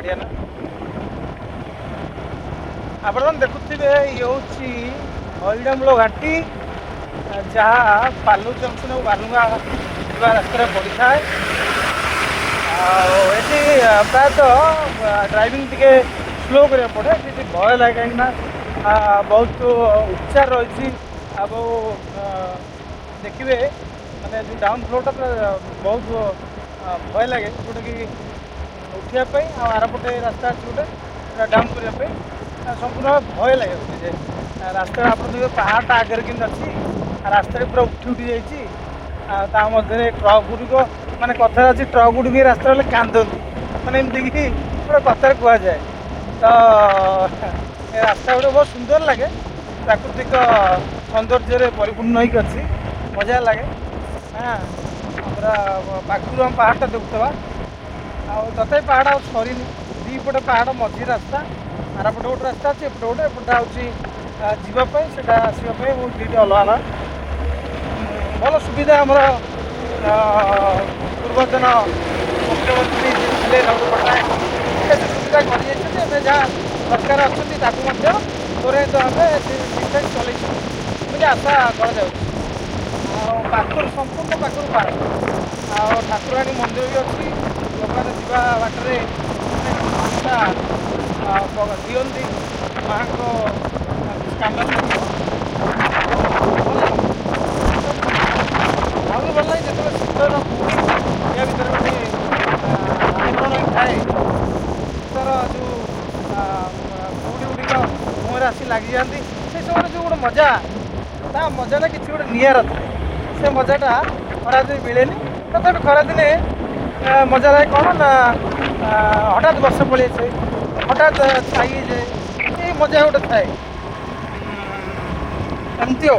गाड़िया ना आपण देखुथिबे ये होची हरिडमलो घाटी जहाँ पालू जंक्शन और बालुंगा रास्तार पड़ी था। ये प्रायतः ड्राइविंग टे स्लो करा पड़े ये भय लगे कहीं बहुत उच्चार रही अब देखिए माने जो डाउन फ्लोटा बहुत भय लगे जोटा कि उठापी आरपटे रास्ता अच्छे गोटे डाउन करने संपूर्ण भय लगे रास्ता आप पहाड़टा आगे कि अच्छी रास्ता पूरा उठी उठी जाता मध्य ट्रक गुड़िक माने कथा अच्छी ट्रक गुड़िक रास्ता गले कांदती मैंने एमती कि गोटे कथार कहुए तो रास्ता गुड़ बहुत सुंदर लगे प्राकृतिक सौंदर्य परिपूर्ण होगी अच्छी मजा लगे। हाँ पूरा पाखु हम पहाड़टा देखुवा तथा पहाड़ सरी दीपटे पहाड़ मझी रास्ता आरपटे गोटे रास्ता अच्छे एपटे गोटे एपटा हूँ जीवाई से आसवाई बहुत दुईट अलग अलग भल सुविधा आमर पूर्वतन मुख्यमंत्री थे नवीन पट्टनायक सुविधा कर जहाँ सरकार अच्छा त्वरित भाव ठीक चल मुझे आशा कर पाखर संपूर्ण पाखर पहाड़ ठाकुराणी मंदिर भी अच्छी लोक जा बाटर दिखती माँ को काम आगे भल लगे जो शीतर या भितर गोटे आवरण थाए शीतर जो कुड़ी गुड़िक मुहर आसी लगी जाती से समय जो गोटे मजा ता मजाटा कि गोटे निआर थाए से मजाटा खरादिन मिले तथा खरादिने मजा लगे कौन ना हठात वर्ष पड़े हठात छाई जाए ये मजा गोटे थाए एमती हो।